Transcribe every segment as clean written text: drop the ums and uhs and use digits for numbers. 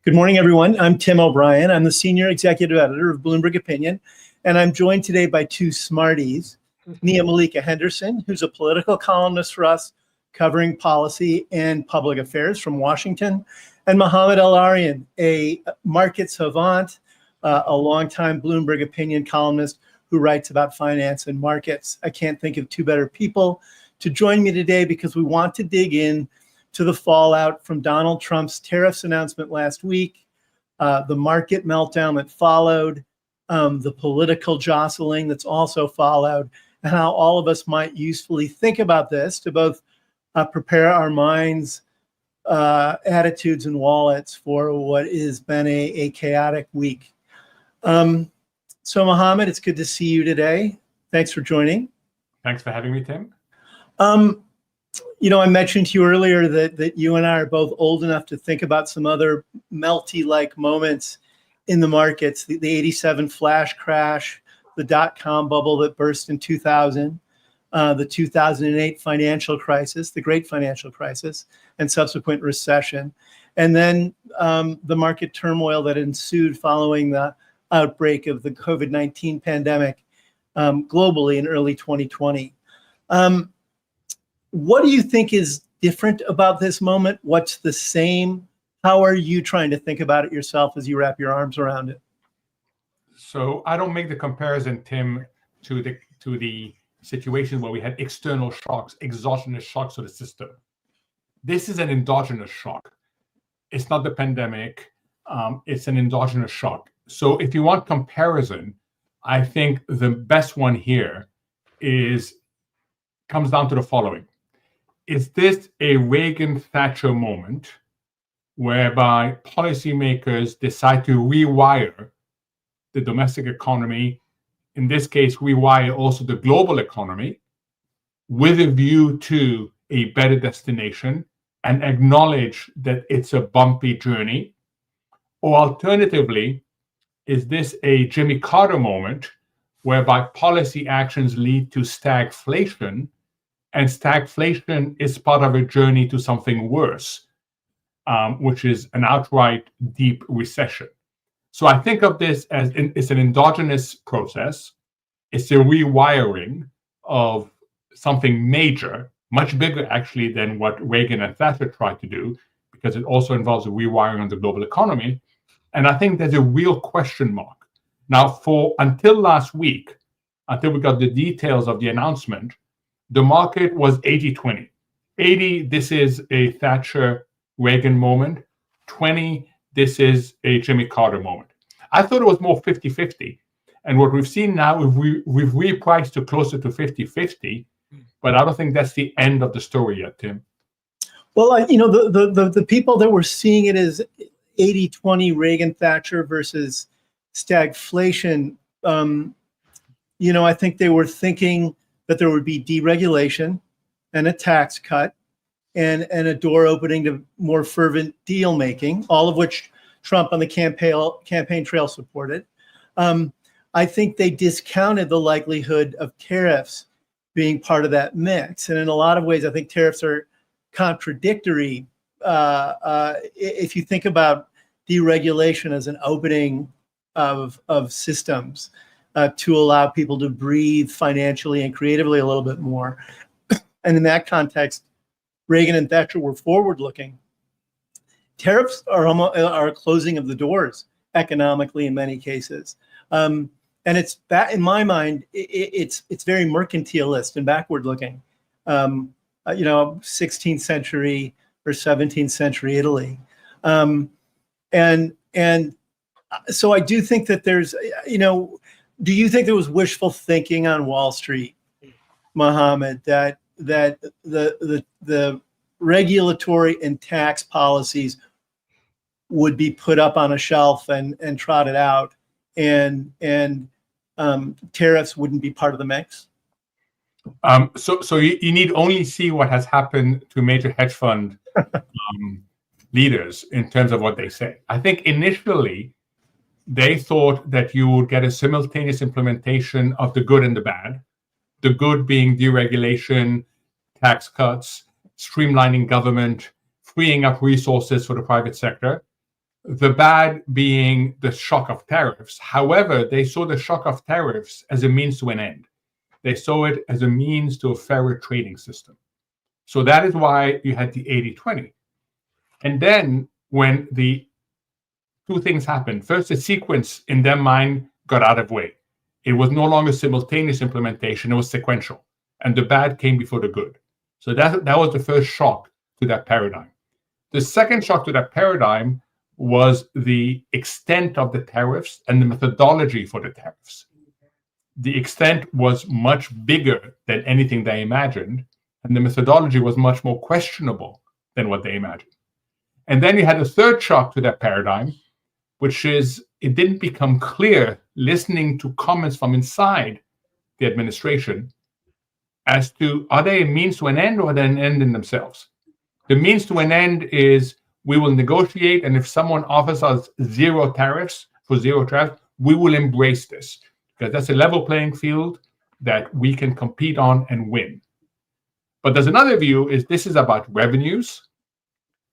Good morning, everyone. I'm Tim O'Brien. I'm the senior executive editor of Bloomberg Opinion, and I'm joined today by two smarties, Nia-Malika Henderson, who's a political columnist for us, covering policy and public affairs from Washington, and Mohamed El-Erian, a market savant, a longtime Bloomberg Opinion columnist who writes about finance and markets. I can't think of two better people to join me today because we want to dig in to the fallout from Donald Trump's tariffs announcement last week, the market meltdown that followed, the political jostling that's also followed, and how all of us might usefully think about this to both prepare our minds, attitudes, and wallets for what has been a chaotic week. So, Mohamed, it's good to see you today. Thanks for joining. Thanks for having me, Tim. I mentioned to you earlier that you and I are both old enough to think about some other melty-like moments in the markets, the 87 flash crash, the dot-com bubble that burst in 2000, the 2008 financial crisis, the great financial crisis, and subsequent recession, and then the market turmoil that ensued following the outbreak of the COVID-19 pandemic globally in early 2020. What do you think is different about this moment? What's the same? How are you trying to think about it yourself as you wrap your arms around it? So I don't make the comparison, Tim, to the situation where we had external shocks, exogenous shocks to the system. This is an endogenous shock. It's not the pandemic. It's an endogenous shock. So if you want comparison, I think the best one here comes down to the following. Is this a Reagan-Thatcher moment whereby policymakers decide to rewire the domestic economy, in this case, rewire also the global economy, with a view to a better destination and acknowledge that it's a bumpy journey? Or alternatively, is this a Jimmy Carter moment whereby policy actions lead to stagflation, and stagflation is part of a journey to something worse, which is an outright deep recession? So I think of this as it's an endogenous process. It's a rewiring of something major, much bigger actually than what Reagan and Thatcher tried to do, because it also involves a rewiring of the global economy. And I think there's a real question mark. Now, until last week, until we got the details of the announcement, the market was 80-20. 80, this is a Thatcher-Reagan moment. 20, this is a Jimmy Carter moment. I thought it was more 50-50. And what we've seen now, we've repriced to closer to 50-50, but I don't think that's the end of the story yet, Tim. Well, the people that were seeing it as 80-20 Reagan-Thatcher versus stagflation, I think they were thinking that there would be deregulation and a tax cut and a door opening to more fervent deal making, all of which Trump on the campaign trail supported. I think they discounted the likelihood of tariffs being part of that mix. And in a lot of ways, I think tariffs are contradictory. If you think about deregulation as an opening of systems, to allow people to breathe financially and creatively a little bit more. And in that context, Reagan and Thatcher were forward-looking. Tariffs are a closing of the doors economically in many cases. And it's in my mind, it's very mercantilist and backward-looking. 16th century or 17th century Italy. And so I do think that there's, do you think there was wishful thinking on Wall Street, Mohamed, that the regulatory and tax policies would be put up on a shelf and trotted out, and tariffs wouldn't be part of the mix? So you need only see what has happened to major hedge fund leaders in terms of what they say. I think initially they thought that you would get a simultaneous implementation of the good and the bad. The good being deregulation, tax cuts, streamlining government, freeing up resources for the private sector. The bad being the shock of tariffs. However, they saw the shock of tariffs as a means to an end. They saw it as a means to a fairer trading system. So that is why you had the 80-20. And then when the two things happened, first, the sequence in their mind got out of way. It was no longer simultaneous implementation, it was sequential. And the bad came before the good. So that was the first shock to that paradigm. The second shock to that paradigm was the extent of the tariffs and the methodology for the tariffs. The extent was much bigger than anything they imagined, and the methodology was much more questionable than what they imagined. And then you had a third shock to that paradigm, which is it didn't become clear, listening to comments from inside the administration, as to are they a means to an end or are they an end in themselves? The means to an end is we will negotiate, and if someone offers us zero tariffs, we will embrace this, because that's a level playing field that we can compete on and win. But there's another view, is this is about revenues.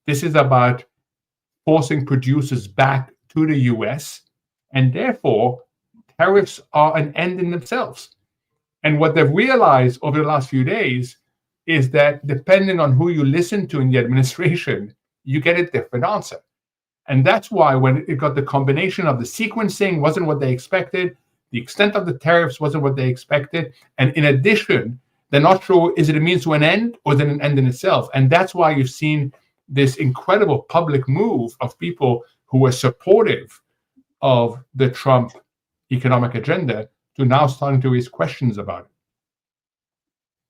This is about forcing producers back to the US, and therefore tariffs are an end in themselves. And what they've realized over the last few days is that depending on who you listen to in the administration, you get a different answer. And that's why when it got the combination of the sequencing wasn't what they expected, the extent of the tariffs wasn't what they expected, and in addition, they're not sure, is it a means to an end or is it an end in itself? And that's why you've seen this incredible public move of people who were supportive of the Trump economic agenda to now starting to raise questions about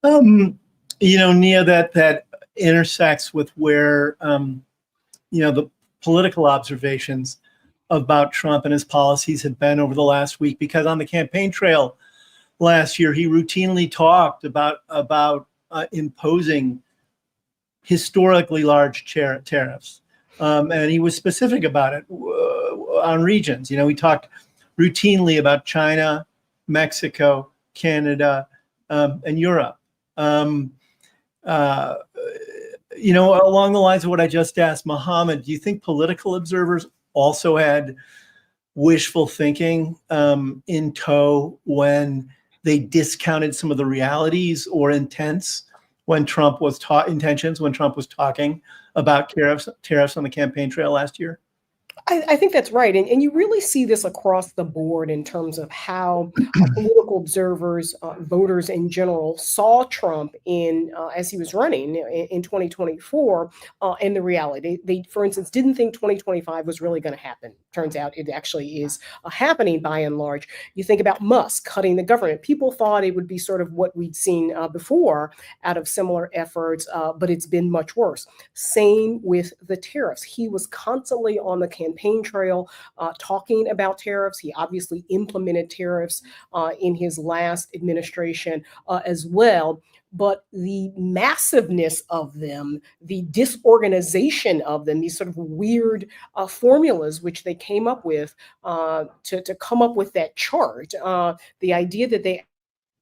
it. Nia, that intersects with where, the political observations about Trump and his policies have been over the last week, because on the campaign trail last year, he routinely talked about imposing historically large tariffs. And he was specific about it on regions. He talked routinely about China, Mexico, Canada, and Europe. Along the lines of what I just asked Mohamed, do you think political observers also had wishful thinking in tow when they discounted some of the realities or intents when Trump was talking about tariffs on the campaign trail last year? I think that's right. And you really see this across the board in terms of how political observers, voters in general, saw Trump as he was running in 2024 and the reality. They, for instance, didn't think 2025 was really going to happen. Turns out it actually is happening by and large. You think about Musk cutting the government. People thought it would be sort of what we'd seen before out of similar efforts, but it's been much worse. Same with the tariffs. He was constantly on the campaign trail talking about tariffs. He obviously implemented tariffs in his last administration as well. But the massiveness of them, the disorganization of them, these sort of weird formulas which they came up with to come up with that chart, the idea that they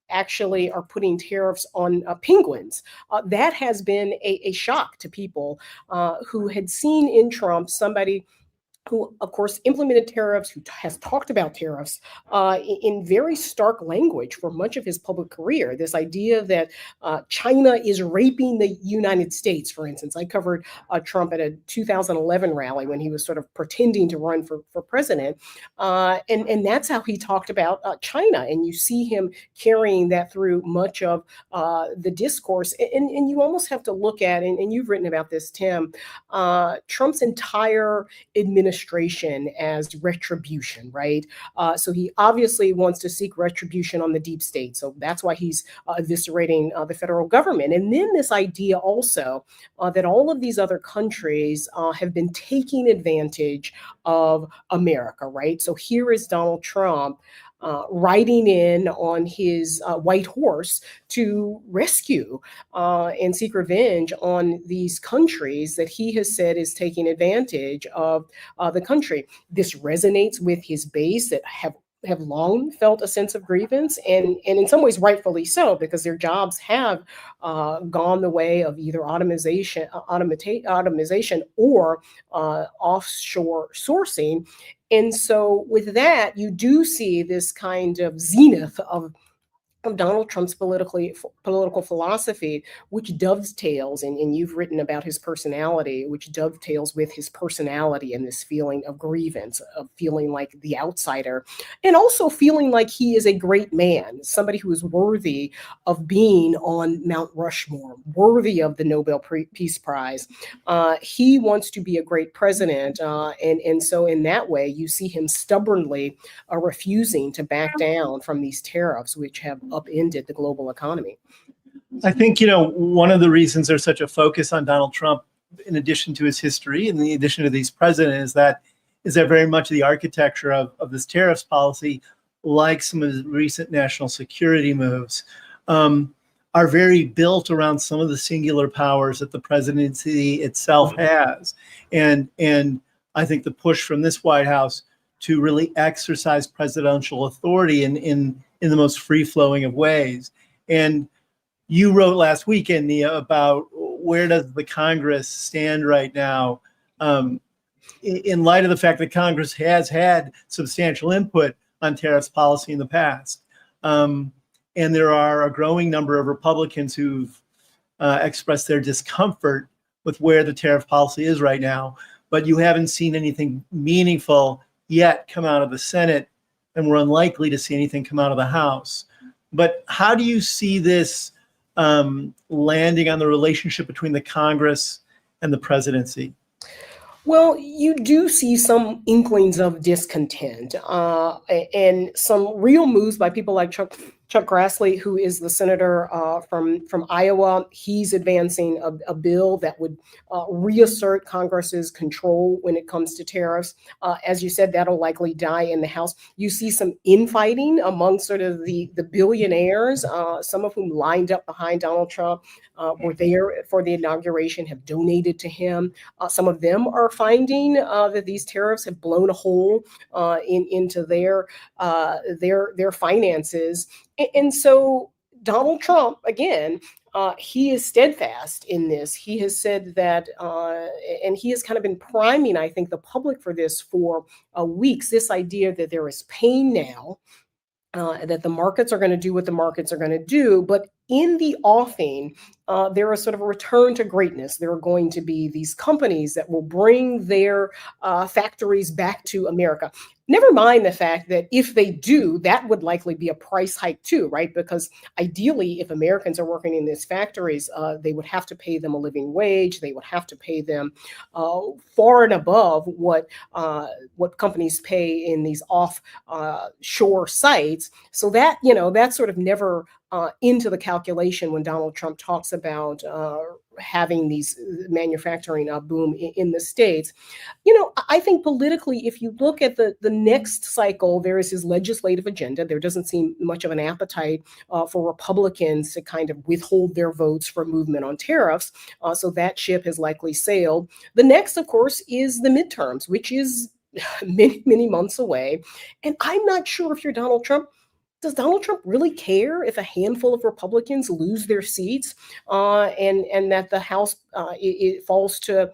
actually are putting tariffs on penguins. That has been a shock to people who had seen in Trump somebody who, of course, implemented tariffs, who has talked about tariffs in very stark language for much of his public career. This idea that China is raping the United States, for instance. I covered Trump at a 2011 rally when he was sort of pretending to run for president. And that's how he talked about China. And you see him carrying that through much of the discourse. And you almost have to look at, and you've written about this, Tim, Trump's entire administration as retribution, right? So he obviously wants to seek retribution on the deep state. So that's why he's eviscerating the federal government. And then this idea also that all of these other countries have been taking advantage of America, right? So here is Donald Trump riding in on his white horse to rescue and seek revenge on these countries that he has said is taking advantage of the country. This resonates with his base that have have long felt a sense of grievance, and in some ways rightfully so, because their jobs have gone the way of either automation or offshore sourcing. And so with that, you do see this kind of zenith of Donald Trump's political philosophy, which dovetails, and you've written about his personality, which dovetails with his personality and this feeling of grievance, of feeling like the outsider, and also feeling like he is a great man, somebody who is worthy of being on Mount Rushmore, worthy of the Nobel Peace Prize. He wants to be a great president, and so in that way, you see him stubbornly refusing to back down from these tariffs, which have upended the global economy. I think, one of the reasons there's such a focus on Donald Trump, in addition to his history, in addition to these presidents, is that very much the architecture of this tariffs policy, like some of his recent national security moves, are very built around some of the singular powers that the presidency itself has. And I think the push from this White House to really exercise presidential authority in the most free-flowing of ways. And you wrote last weekend, Nia, about where does the Congress stand right now, in light of the fact that Congress has had substantial input on tariffs policy in the past. And there are a growing number of Republicans who've expressed their discomfort with where the tariff policy is right now, but you haven't seen anything meaningful yet come out of the Senate, and we're unlikely to see anything come out of the House. But how do you see this landing on the relationship between the Congress and the presidency? Well, you do see some inklings of discontent and some real moves by people like Chuck Grassley, who is the senator from Iowa. He's advancing a bill that would reassert Congress's control when it comes to tariffs. As you said, that'll likely die in the House. You see some infighting among sort of the billionaires, some of whom lined up behind Donald Trump, were there for the inauguration, have donated to him. Some of them are finding that these tariffs have blown a hole into their finances. And so Donald Trump, again, he is steadfast in this. He has said that, and he has kind of been priming, I think, the public for this for weeks, this idea that there is pain now, that the markets are going to do what the markets are going to do. But in the offing, there is sort of a return to greatness. There are going to be these companies that will bring their factories back to America. Never mind the fact that if they do, that would likely be a price hike too, right? Because ideally, if Americans are working in these factories, they would have to pay them a living wage. They would have to pay them far and above what companies pay in these offshore sites. So that, that's sort of never into the calculation when Donald Trump talks about having these manufacturing boom in the States. I think politically, if you look at the next cycle, there is his legislative agenda. There doesn't seem much of an appetite for Republicans to kind of withhold their votes for movement on tariffs. So that ship has likely sailed. The next, of course, is the midterms, which is many, many months away. And I'm not sure if you're Donald Trump, does Donald Trump really care if a handful of Republicans lose their seats and that the House it falls to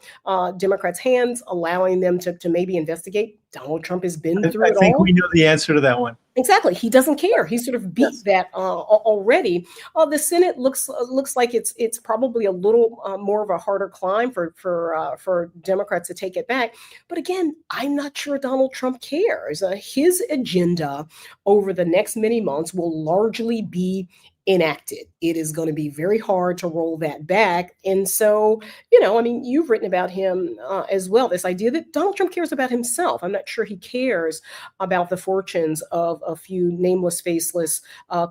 Democrats' hands, allowing them to maybe investigate? Donald Trump has been through it all. I think we know the answer to that one. Exactly. He doesn't care. He sort of beat that already. The Senate looks like it's probably a little more of a harder climb for Democrats to take it back. But again, I'm not sure Donald Trump cares. His agenda over the next many months will largely be enacted. It is going to be very hard to roll that back. And so, you've written about him as well, this idea that Donald Trump cares about himself. I'm not sure he cares about the fortunes of a few nameless, faceless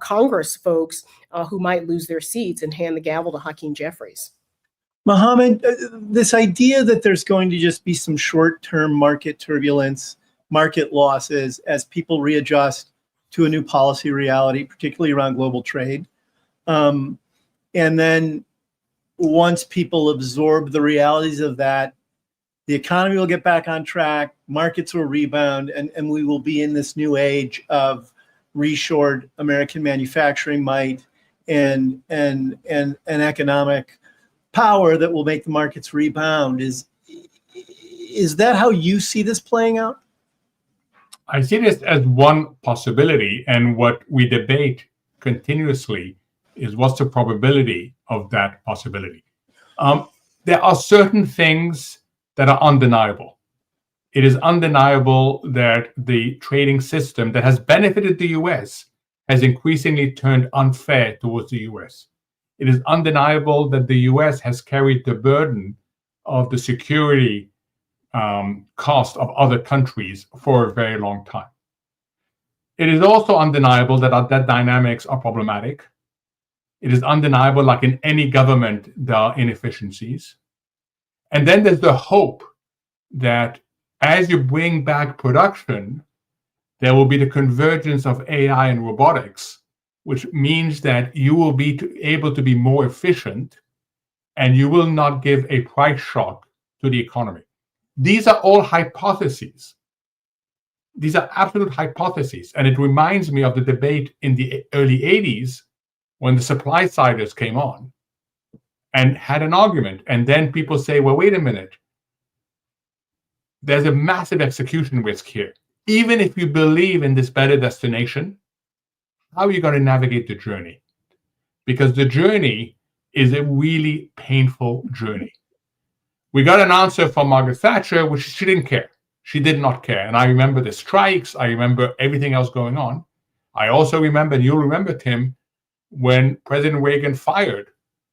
Congress folks who might lose their seats and hand the gavel to Hakeem Jeffries. Mohamed, this idea that there's going to just be some short-term market turbulence, market losses as people readjust to a new policy reality, particularly around global trade. And then once people absorb the realities of that, the economy will get back on track, markets will rebound, and we will be in this new age of reshored American manufacturing might and economic power that will make the markets rebound. Is that how you see this playing out? I see this as one possibility, and what we debate continuously is what's the probability of that possibility. There are certain things that are undeniable. It is undeniable that the trading system that has benefited the US has increasingly turned unfair towards the US. It is undeniable that the US has carried the burden of the security cost of other countries for a very long time. It is also undeniable that dynamics are problematic. It is undeniable, like in any government, there are inefficiencies. And then there's the hope that as you bring back production, there will be the convergence of AI and robotics, which means that you will be able to be more efficient and you will not give a price shock to the economy. These are all hypotheses. These are absolute hypotheses. And it reminds me of the debate in the early 80s when the supply siders came on and had an argument. And then people say, well, wait a minute. There's a massive execution risk here. Even if you believe in this better destination, how are you going to navigate the journey? Because the journey is a really painful journey. We got an answer from Margaret Thatcher, which she didn't care. She did not care. And I remember the strikes. I remember everything else going on. I also remember, and you'll remember, Tim, when President Reagan fired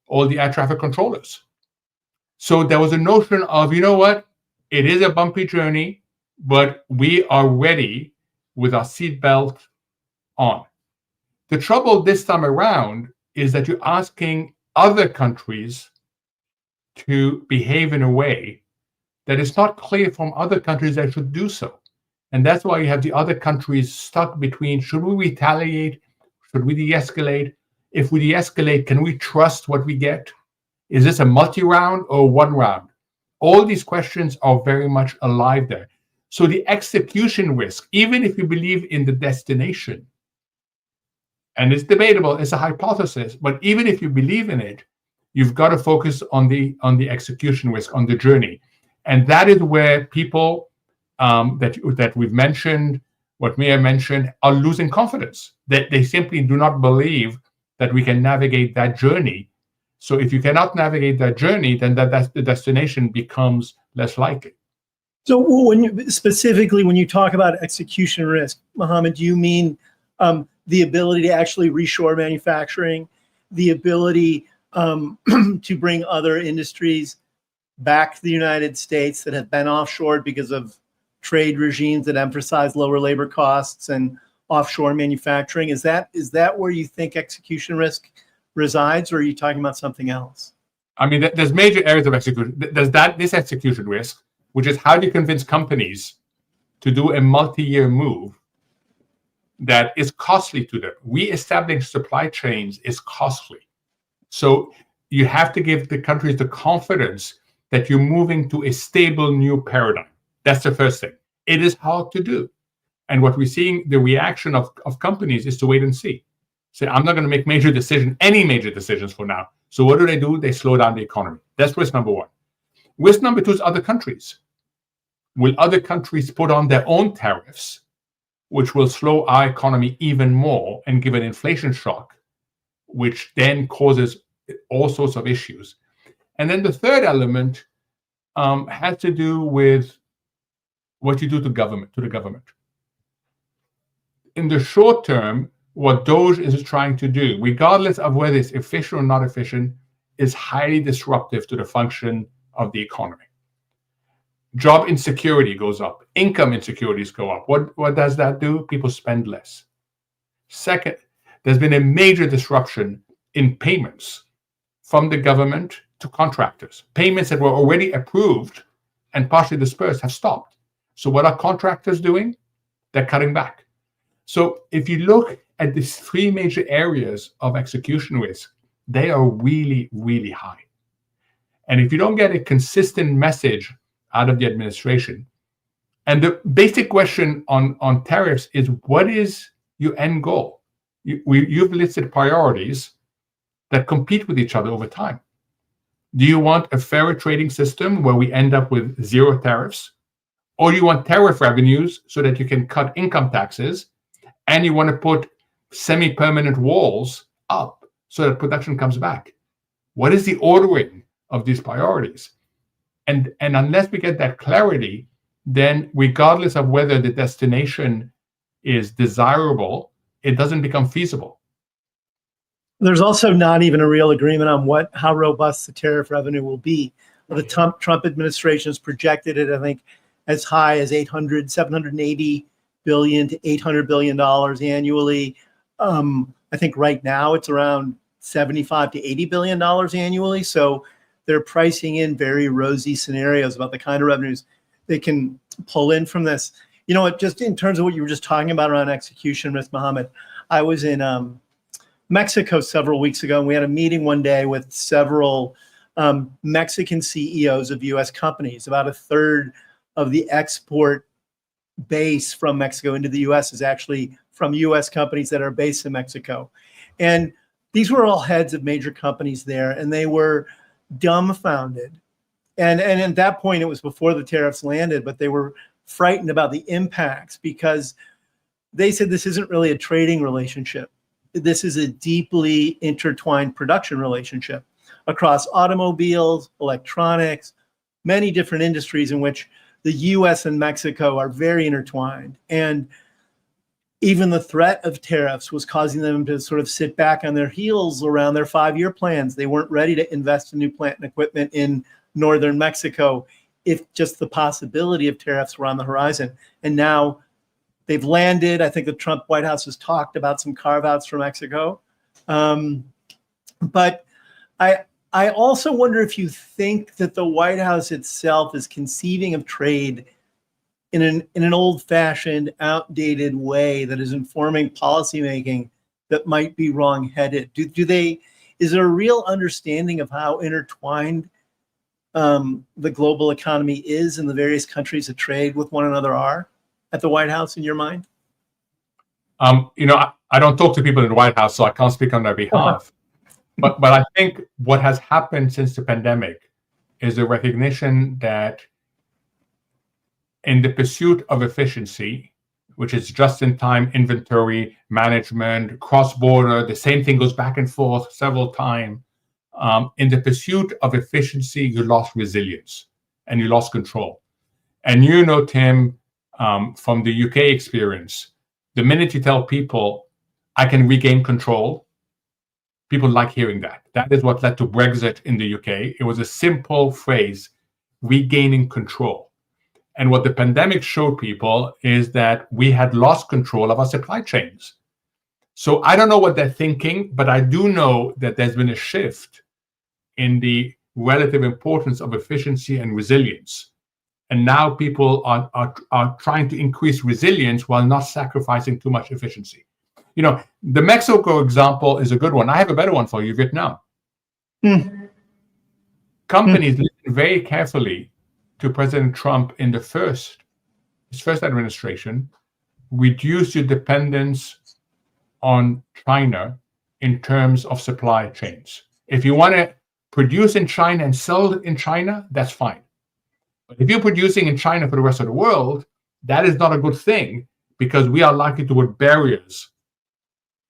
all the air traffic controllers. So there was a notion of, you know what? It is a bumpy journey, but we are ready with our seatbelt on. The trouble this time around is that you're asking other countries to behave in a way that is not clear from other countries that should do so. And that's why you have the other countries stuck between, should we retaliate? Should we de-escalate? If we de-escalate, can we trust what we get? Is this a multi-round or one round? All these questions are very much alive there. So the execution risk, even if you believe in the destination, and it's debatable, it's a hypothesis, but even if you believe in it, you've got to focus on the execution risk, on the journey. And that is where people that we've mentioned, what Mia mentioned, are losing confidence, that they simply do not believe that we can navigate that journey. So if you cannot navigate that journey, then that's the destination becomes less likely. So when you talk about execution risk, Mohamed, do you mean the ability to actually reshore manufacturing, the ability to bring other industries back to the United States that have been offshored because of trade regimes that emphasize lower labor costs and offshore manufacturing? Is that where you think execution risk resides, or are you talking about something else? I mean, there's major areas of execution. There's this execution risk, which is how do you convince companies to do a multi-year move that is costly to them. Re-establishing supply chains is costly. So you have to give the countries the confidence that you're moving to a stable new paradigm. That's the first thing. It is hard to do. And what we're seeing, the reaction of companies is to wait and see. Say, I'm not going to make any major decisions for now. So what do? They slow down the economy. That's risk number one. Risk number two is other countries. Will other countries put on their own tariffs, which will slow our economy even more and give an inflation shock, which then causes all sorts of issues? And then the third element has to do with what you do to the government. In the short term, what DOGE is trying to do, regardless of whether it's efficient or not efficient, is highly disruptive to the function of the economy. Job insecurity goes up. Income insecurities go up. What does that do? People spend less. Second, there's been a major disruption in payments from the government to contractors. Payments that were already approved and partially dispersed have stopped. So what are contractors doing? They're cutting back. So if you look at these three major areas of execution risk, they are really, really high. And if you don't get a consistent message out of the administration. And the basic question on tariffs is, what is your end goal? You've listed priorities that compete with each other over time. Do you want a fairer trading system where we end up with zero tariffs? Or you want tariff revenues so that you can cut income taxes, and you want to put semi-permanent walls up so that production comes back? What is the ordering of these priorities? And unless we get that clarity, then regardless of whether the destination is desirable, it doesn't become feasible. There's also not even a real agreement on how robust the tariff revenue will be. The Trump administration has projected it, I think, as high as $780 billion to $800 billion annually. I think right now it's around $75 to $80 billion annually. So they're pricing in very rosy scenarios about the kind of revenues they can pull in from this. You know what, just in terms of what you were just talking about around execution risk, Mohamed, I was in Mexico several weeks ago, and we had a meeting one day with several Mexican CEOs of US companies. About a third of the export base from Mexico into the US is actually from US companies that are based in Mexico. And these were all heads of major companies there, and they were dumbfounded. And at that point, it was before the tariffs landed, but they were frightened about the impacts, because they said this isn't really a trading relationship. This is a deeply intertwined production relationship across automobiles, electronics, many different industries in which the US and Mexico are very intertwined. And even the threat of tariffs was causing them to sort of sit back on their heels around their 5-year plans. They weren't ready to invest in new plant and equipment in northern Mexico if just the possibility of tariffs were on the horizon. And now they've landed. I think the Trump White House has talked about some carve-outs for Mexico. But I also wonder if you think that the White House itself is conceiving of trade in an old-fashioned, outdated way that is informing policymaking that might be wrong-headed. Is there a real understanding of how intertwined the global economy is and the various countries that trade with one another are at the White House, in your mind? I don't talk to people in the White House, so I can't speak on their behalf. But I think what has happened since the pandemic is a recognition that in the pursuit of efficiency, which is just-in-time inventory management, cross-border, the same thing goes back and forth several times. In the pursuit of efficiency, you lost resilience and you lost control. And Tim, from the UK experience, the minute you tell people, I can regain control, people like hearing that. That is what led to Brexit in the UK. It was a simple phrase, regaining control. And what the pandemic showed people is that we had lost control of our supply chains. So I don't know what they're thinking, but I do know that there's been a shift in the relative importance of efficiency and resilience. And now people are trying to increase resilience while not sacrificing too much efficiency. The Mexico example is a good one. I have a better one for you, Vietnam. Companies listen very carefully to President Trump in his first administration. Reduce your dependence on China in terms of supply chains. If you want to produce in China and sell in China, that's fine. But if you're producing in China for the rest of the world, that is not a good thing, because we are likely to put barriers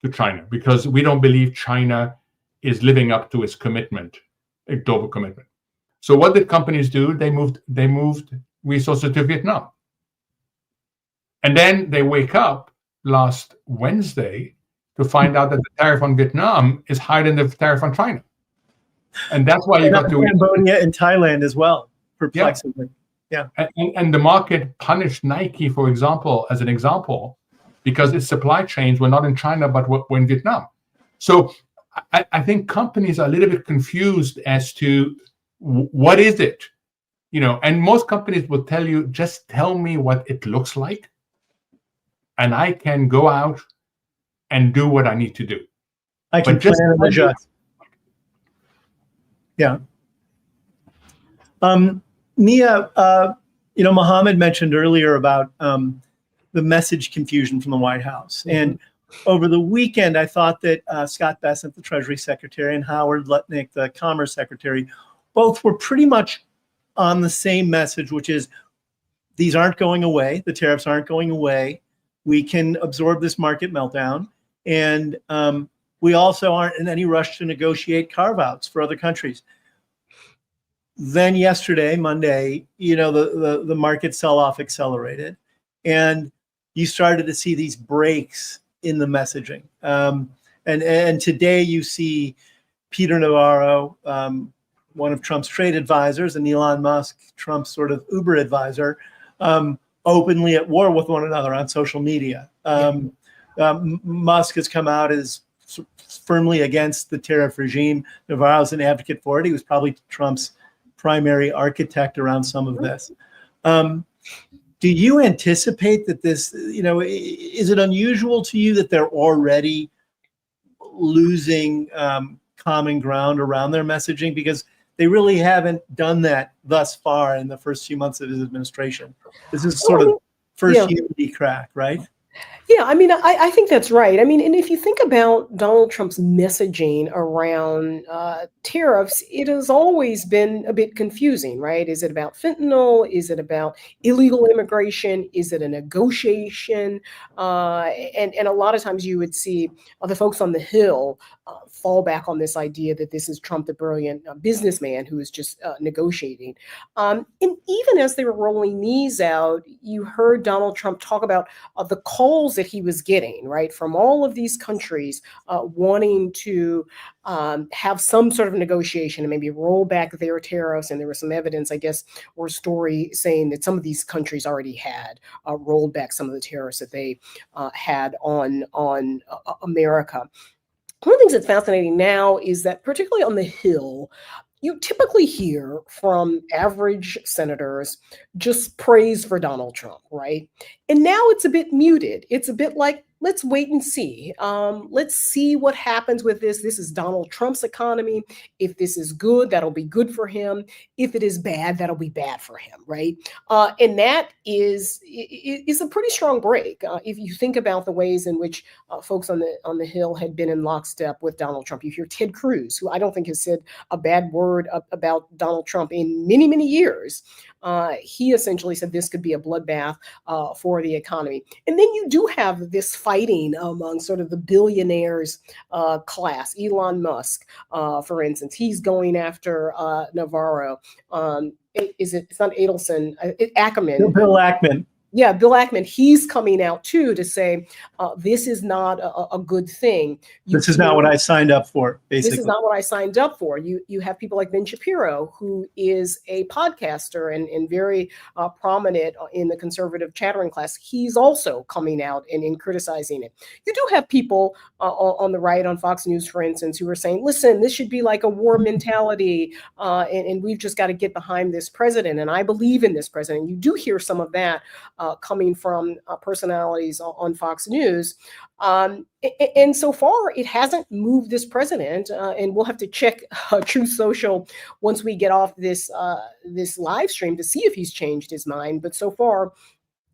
to China because we don't believe China is living up to its commitment, a global commitment. So what did companies do? They moved resources to Vietnam. And then they wake up last Wednesday to find out that the tariff on Vietnam is higher than the tariff on China. And that's why you got to Cambodia and Thailand as well, perplexingly. Yeah. And the market punished Nike, for example, as an example, because its supply chains were not in China, but were in Vietnam. So I think companies are a little bit confused as to what is it, and most companies will tell you, just tell me what it looks like, and I can go out and do what I need to do. I can plan and adjust. Yeah. Nia, Mohamed mentioned earlier about the message confusion from the White House. And over the weekend, I thought that Scott Bessent, the Treasury Secretary, and Howard Lutnick, the Commerce Secretary, both were pretty much on the same message, which is these aren't going away. The tariffs aren't going away. We can absorb this market meltdown. And we also aren't in any rush to negotiate carve-outs for other countries. Then yesterday, Monday, the market sell-off accelerated. And you started to see these breaks in the messaging. And today you see Peter Navarro, one of Trump's trade advisors, and Elon Musk, Trump's sort of Uber advisor, openly at war with one another on social media. Musk has come out as firmly against the tariff regime. Navarro's an advocate for it. He was probably Trump's primary architect around some of this. Do you anticipate that this, is it unusual to you that they're already losing common ground around their messaging? Because they really haven't done that thus far in the first few months of his administration. This is sort of first unity crack, right? Yeah, I think that's right. And if you think about Donald Trump's messaging around tariffs, it has always been a bit confusing, right? Is it about fentanyl? Is it about illegal immigration? Is it a negotiation? And a lot of times you would see the folks on the Hill fall back on this idea that this is Trump, the brilliant businessman who is just negotiating. And even as they were rolling these out, you heard Donald Trump talk about the calls that he was getting, right, from all of these countries wanting to have some sort of negotiation and maybe roll back their tariffs. And there was some evidence, I guess, or a story saying that some of these countries already had rolled back some of the tariffs that they had on America. One of the things that's fascinating now is that, particularly on the Hill, you typically hear from average senators just praise for Donald Trump, right? And now it's a bit muted. It's a bit like, let's wait and see. Let's see what happens with this. This is Donald Trump's economy. If this is good, that'll be good for him. If it is bad, that'll be bad for him, right? And that is a pretty strong break. If you think about the ways in which folks on the Hill had been in lockstep with Donald Trump. You hear Ted Cruz, who I don't think has said a bad word about Donald Trump in many, many years. He essentially said this could be a bloodbath for the economy. And then you do have this fighting among sort of the billionaires class. Elon Musk, for instance, he's going after Navarro. It's not Adelson, Ackerman. Bill Ackman. Yeah, Bill Ackman, he's coming out too to say this is not a good thing. This is not what I signed up for, basically. This is not what I signed up for. You have people like Ben Shapiro, who is a podcaster and very prominent in the conservative chattering class. He's also coming out and criticizing it. You do have people on the right, on Fox News, for instance, who are saying, listen, this should be like a war mentality, and we've just got to get behind this president. And I believe in this president. You do hear some of that coming from personalities on Fox News. And so far, it hasn't moved this president. And we'll have to check Truth Social once we get off this live stream to see if he's changed his mind. But so far,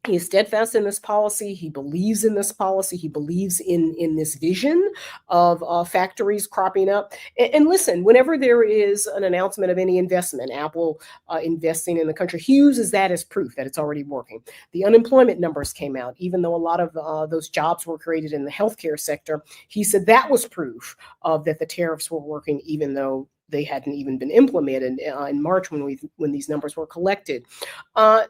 he is steadfast in this policy. He believes in this policy. He believes in this vision of factories cropping up. And listen, whenever there is an announcement of any investment, Apple investing in the country, he uses that as proof that it's already working. The unemployment numbers came out, even though a lot of those jobs were created in the healthcare sector. He said that was proof that the tariffs were working, even though they hadn't even been implemented in March when these numbers were collected.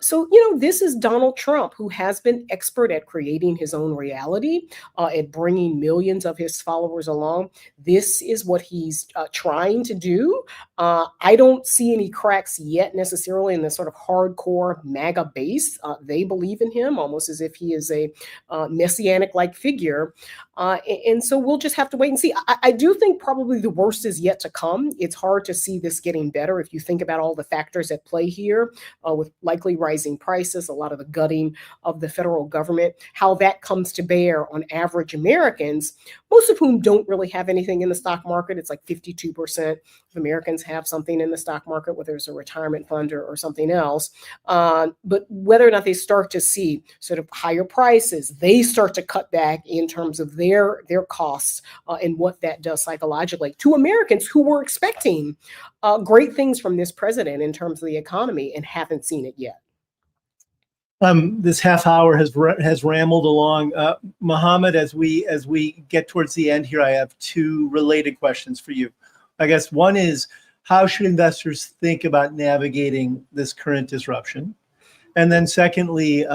So, this is Donald Trump, who has been expert at creating his own reality, at bringing millions of his followers along. This is what he's trying to do. I don't see any cracks yet necessarily in this sort of hardcore MAGA base. They believe in him almost as if he is a messianic-like figure. And so we'll just have to wait and see. I do think probably the worst is yet to come. It's hard to see this getting better if you think about all the factors at play here, with likely rising prices, a lot of the gutting of the federal government, how that comes to bear on average Americans, most of whom don't really have anything in the stock market. It's like 52% Americans have something in the stock market, whether it's a retirement fund or something else. But whether or not they start to see sort of higher prices, they start to cut back in terms of their costs and what that does psychologically to Americans who were expecting great things from this president in terms of the economy and haven't seen it yet. This half hour has rambled along. Mohamed, as we get towards the end here, I have two related questions for you. I guess one is, how should investors think about navigating this current disruption? And then secondly,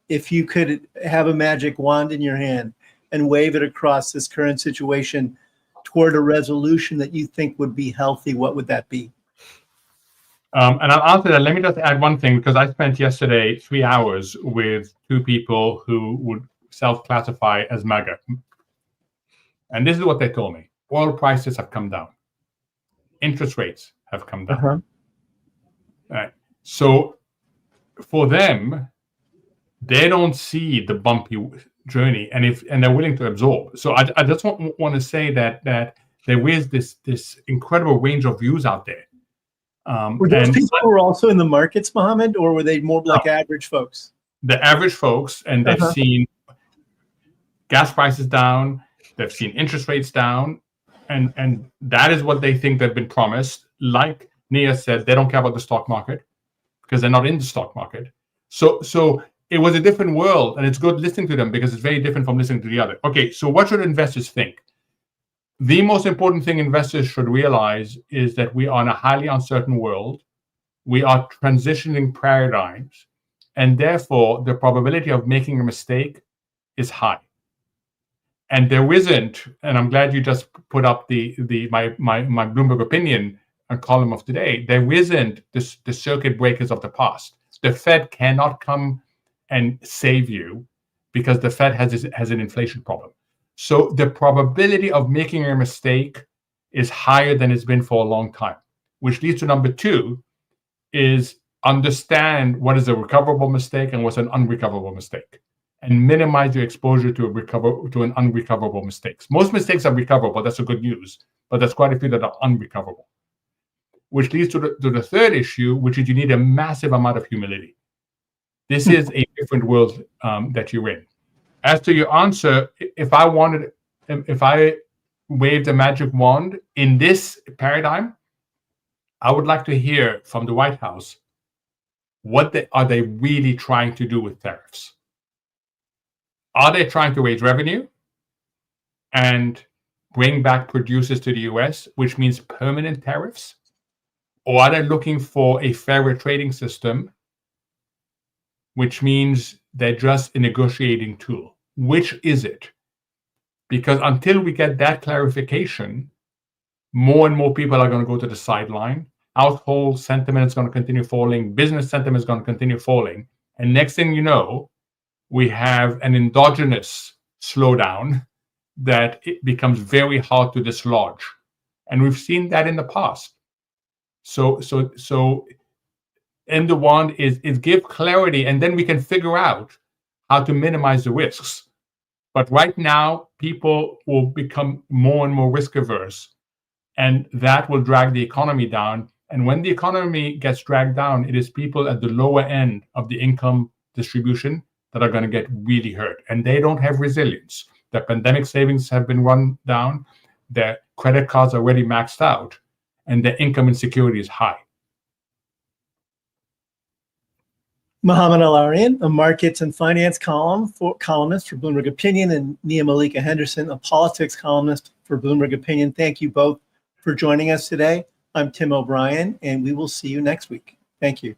if you could have a magic wand in your hand and wave it across this current situation toward a resolution that you think would be healthy, what would that be? And I'll answer that. Let me just add one thing, because I spent yesterday 3 hours with two people who would self-classify as MAGA. And this is what they told me. Oil prices have come down. Interest rates have come down. Right. So for them, they don't see the bumpy journey, and they're willing to absorb. So I just want to say that there is this incredible range of views out there. Were those people who were also in the markets, Mohamed, or were they more like average folks? The average folks, and they've seen gas prices down, they've seen interest rates down, and that is what they think they've been promised. Like Nia said, they don't care about the stock market because they're not in the stock market. So it was a different world, and it's good listening to them because it's very different from listening to the other. Okay, so what should investors think? The most important thing investors should realize is that we are in a highly uncertain world. We are transitioning paradigms, and therefore the probability of making a mistake is high. And there isn't, and I'm glad you just put up my Bloomberg opinion column of today. There isn't the circuit breakers of the past. The Fed cannot come and save you because the Fed has an inflation problem. So the probability of making a mistake is higher than it's been for a long time, which leads to number two is understand what is a recoverable mistake and what's an unrecoverable mistake, and minimize your exposure to an unrecoverable mistakes. Most mistakes are recoverable. That's a good news, but there's quite a few that are unrecoverable, which leads to the third issue, which is you need a massive amount of humility. This is a different world that you're in. As to your answer, if I waved a magic wand in this paradigm, I would like to hear from the White House, are they really trying to do with tariffs? Are they trying to raise revenue and bring back producers to the US, which means permanent tariffs? Or are they looking for a fairer trading system, which means they're just a negotiating tool? Which is it? Because until we get that clarification, more and more people are going to go to the sideline. Household sentiment is going to continue falling. Business sentiment is going to continue falling. And next thing you know, we have an endogenous slowdown that it becomes very hard to dislodge. And we've seen that in the past. So end the wand is give clarity, and then we can figure out how to minimize the risks. But right now, people will become more and more risk averse, and that will drag the economy down. And when the economy gets dragged down, it is people at the lower end of the income distribution that are going to get really hurt, and they don't have resilience. Their pandemic savings have been run down, their credit cards are already maxed out, and their income insecurity is high. Mohamed El-Erian, a markets and finance columnist for Bloomberg Opinion, and Nia-Malika Henderson, a politics columnist for Bloomberg Opinion. Thank you both for joining us today. I'm Tim O'Brien, and we will see you next week. Thank you.